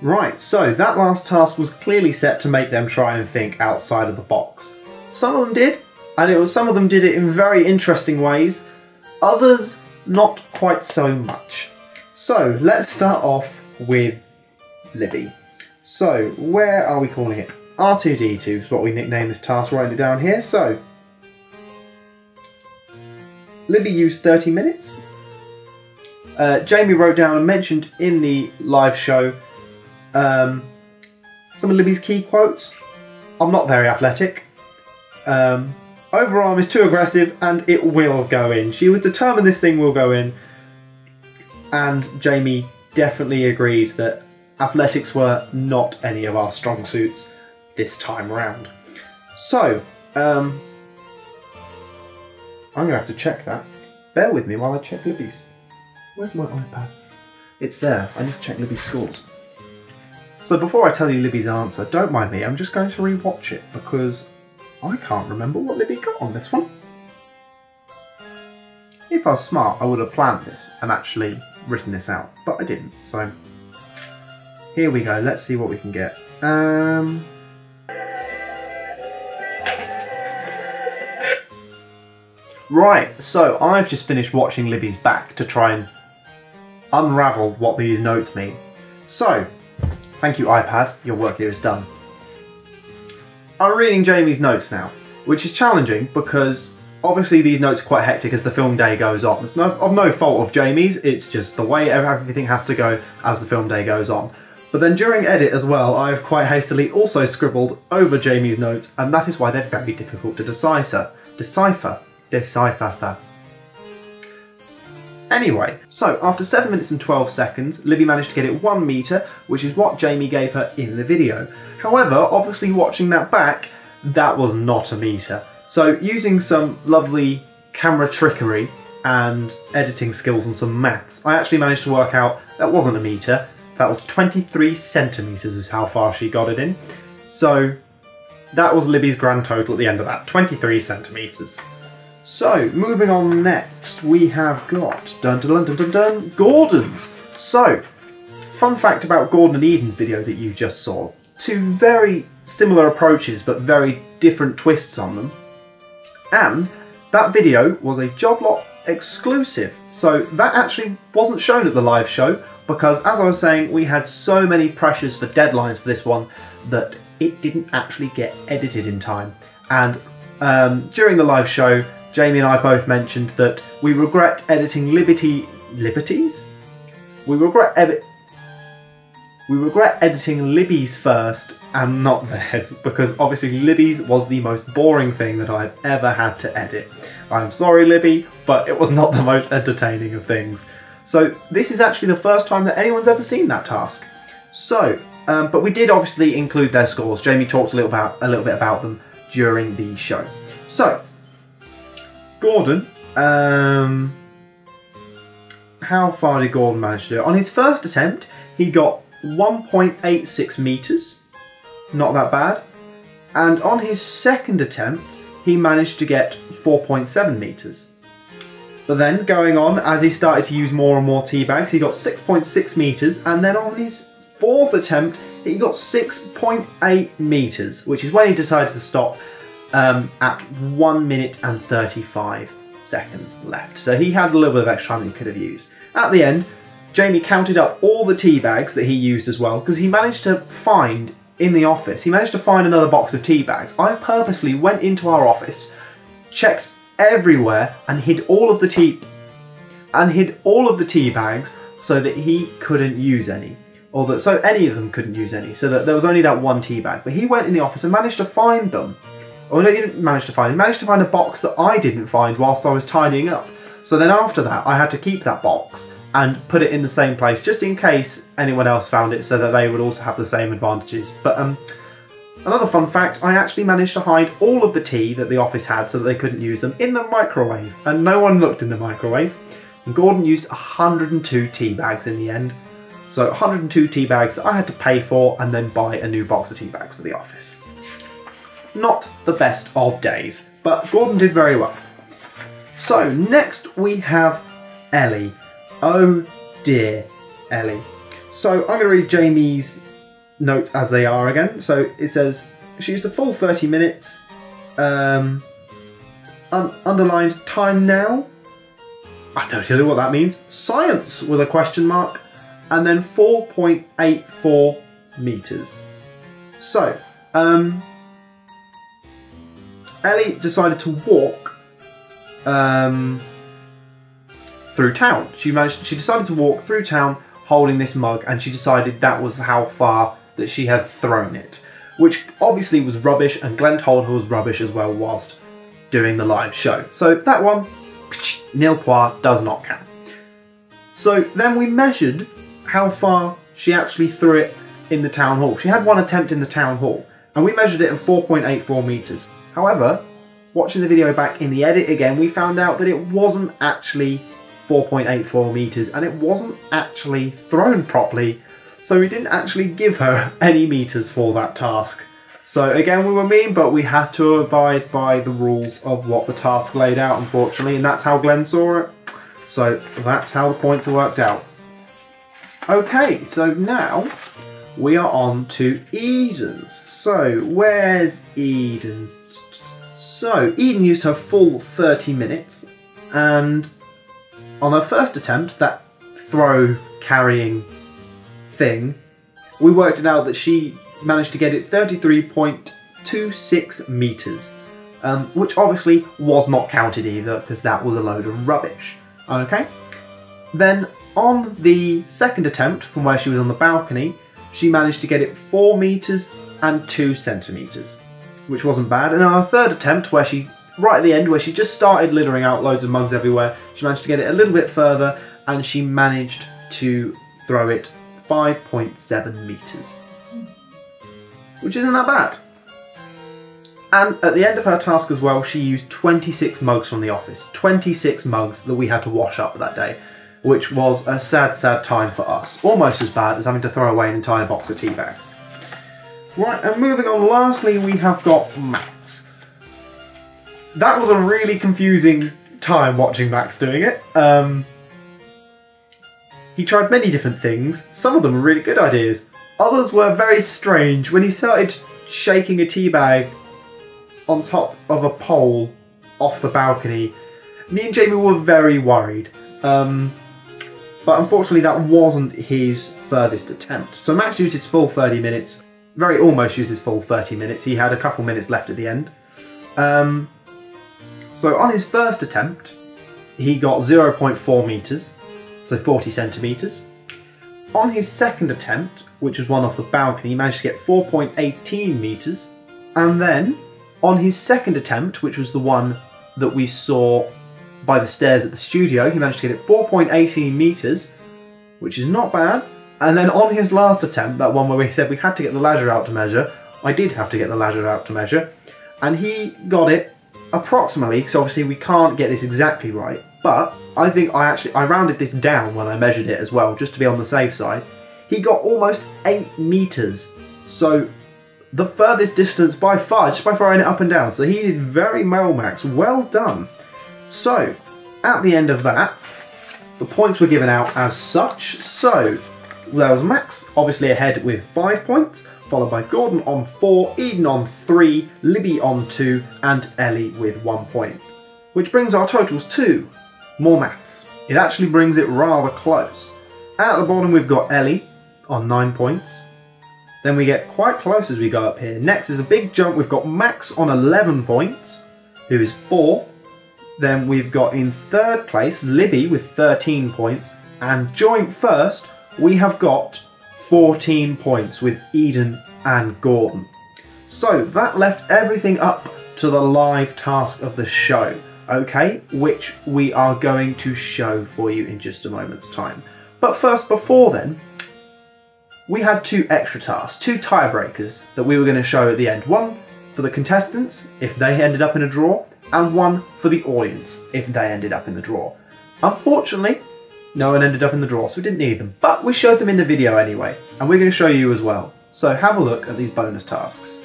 Right, so that last task was clearly set to make them try and think outside of the box. Some of them did, and some of them did it in very interesting ways, others not quite so much. So let's start off with Libby. So where are we calling it? R2D2 is what we nicknamed this task, writing it down here. So Libby used 30 minutes. Jamie wrote down and mentioned in the live show some of Libby's key quotes. I'm not very athletic. Overarm is too aggressive and it will go in. She was determined this thing will go in. And Jamie definitely agreed that athletics were not any of our strong suits this time round. So, I'm going to have to check that. Bear with me while I check Libby's. Where's my iPad? It's there. I need to check Libby's scores. So before I tell you Libby's answer, don't mind me, I'm just going to re-watch it because I can't remember what Libby got on this one. If I was smart, I would have planned this and actually written this out, but I didn't. So here we go. Let's see what we can get. Right, so I've just finished watching Libby's back to try and unravel what these notes mean. So, thank you iPad, your work here is done. I'm reading Jamie's notes now, which is challenging because obviously these notes are quite hectic as the film day goes on. It's of no fault of Jamie's, it's just the way everything has to go as the film day goes on. But then during edit as well, I've quite hastily also scribbled over Jamie's notes, and that is why they're very difficult to decipher. Anyway, so after 7 minutes and 12 seconds, Libby managed to get it 1 metre, which is what Jamie gave her in the video. However, obviously watching that back, that was not a metre. So using some lovely camera trickery and editing skills and some maths, I actually managed to work out that wasn't a metre, that was 23 centimetres is how far she got it in. So that was Libby's grand total at the end of that, 23 centimetres. So, moving on next, we have got Gordon's. So, fun fact about Gordon and Eden's video that you just saw. Two very similar approaches, but very different twists on them. And that video was a Job Lot exclusive. So, that actually wasn't shown at the live show, because as I was saying, we had so many pressures for deadlines for this one that it didn't actually get edited in time. And during the live show, Jamie and I both mentioned that we regret editing Liberties? We regret editing Libby's first and not theirs, because obviously Libby's was the most boring thing that I've ever had to edit. I'm sorry Libby, but it was not the most entertaining of things. So this is actually the first time that anyone's ever seen that task. So, but we did obviously include their scores. Jamie talked a little bit about them during the show. So, Gordon, how far did Gordon manage to do? On his first attempt, he got 1.86 metres, not that bad. And on his second attempt, he managed to get 4.7 metres. But then, going on, as he started to use more and more tea bags, he got 6.6 metres, and then on his fourth attempt, he got 6.8 metres, which is when he decided to stop at 1 minute and 35 seconds left. So he had a little bit of extra time that he could have used. At the end, Jamie counted up all the tea bags that he used as well, because he managed to find in the office, he managed to find another box of tea bags. I purposely went into our office, checked everywhere, and hid all of the tea bags so that he couldn't use any. So any of them couldn't use any, so that there was only that one tea bag. But he went in the office and managed to find them. Oh no, he didn't manage to find them. He managed to find a box that I didn't find whilst I was tidying up. So then after that, I had to keep that box and put it in the same place, just in case anyone else found it, so that they would also have the same advantages. But another fun fact, I actually managed to hide all of the tea that the office had so that they couldn't use them in the microwave. And no one looked in the microwave. And Gordon used 102 tea bags in the end. So 102 tea bags that I had to pay for and then buy a new box of tea bags for the office. Not the best of days, but Gordon did very well. So next we have Elly. Oh dear, Elly. So I'm going to read Jamie's notes as they are again. So it says she used a full 30 minutes. Underlined time now. I don't know what that means. Science with a question mark. And then 4.84 meters. So, Elly decided to walk through town. She decided to walk through town holding this mug, and she decided that was how far that she had thrown it, which obviously was rubbish, and Glenn told her was rubbish as well whilst doing the live show. So that one, nil point, does not count. So then we measured how far she actually threw it in the town hall. She had one attempt in the town hall, and we measured it at 4.84 meters. However, watching the video back in the edit again, we found out that it wasn't actually 4.84 meters, and it wasn't actually thrown properly, so we didn't actually give her any meters for that task. So again, we were mean, but we had to abide by the rules of what the task laid out, unfortunately, and that's how Glenn saw it. So that's how the points are worked out. Okay, so now we are on to Eden's. So where's Eden's? So Eden used her full 30 minutes, and on her first attempt, that throw carrying thing, we worked it out that she managed to get it 33.26 meters, which obviously was not counted either, because that was a load of rubbish. Okay, then on the second attempt, from where she was on the balcony, she managed to get it 4 meters and 2 centimeters, which wasn't bad. And on her third attempt, where she, right at the end, where she just started littering out loads of mugs everywhere, she managed to get it a little bit further, and she managed to throw it 5.7 meters, which isn't that bad. And at the end of her task as well, she used 26 mugs from the office. 26 mugs that we had to wash up that day, which was a sad, sad time for us. Almost as bad as having to throw away an entire box of tea bags. Right, and moving on, lastly we have got Max. That was a really confusing time watching Max doing it. He tried many different things. Some of them were really good ideas. Others were very strange. When he started shaking a tea bag on top of a pole off the balcony, me and Jamie were very worried. But unfortunately that wasn't his furthest attempt. So Max used his full 30 minutes, very almost used his full 30 minutes. He had a couple minutes left at the end. So on his first attempt, he got 0.4 meters, so 40 centimeters. On his second attempt, which was one off the balcony, he managed to get 4.18 meters. And then on his second attempt, which was the one that we saw by the stairs at the studio, he managed to get it 4.18 meters, which is not bad. And then on his last attempt, that one where we said we had to get the ladder out to measure, I did have to get the ladder out to measure, and he got it approximately, because obviously we can't get this exactly right, but I think I rounded this down when I measured it as well, just to be on the safe side. He got almost 8 meters, so the furthest distance by far, just by throwing it up and down. So he did very well, Max. Well done. So, at the end of that, the points were given out as such. So, there was Max, obviously ahead with 5 points, followed by Gordon on 4, Eden on 3, Libby on 2, and Elly with 1 point. Which brings our totals to more maths. It actually brings it rather close. At the bottom we've got Elly on 9 points. Then we get quite close as we go up here. Next is a big jump. We've got Max on 11 points, who is 4th. Then we've got in 3rd place Libby with 13 points. And joint first, we have got 14 points with Eden and Gordon. So that left everything up to the live task of the show, okay, which we are going to show for you in just a moment's time. But first, before then, we had 2 extra tasks, 2 tiebreakers that we were going to show at the end. One for the contestants, if they ended up in a draw, and one for the audience, if they ended up in the draw. Unfortunately, no one ended up in the draw, so we didn't need them. But we showed them in the video anyway, and we're going to show you as well. So have a look at these bonus tasks.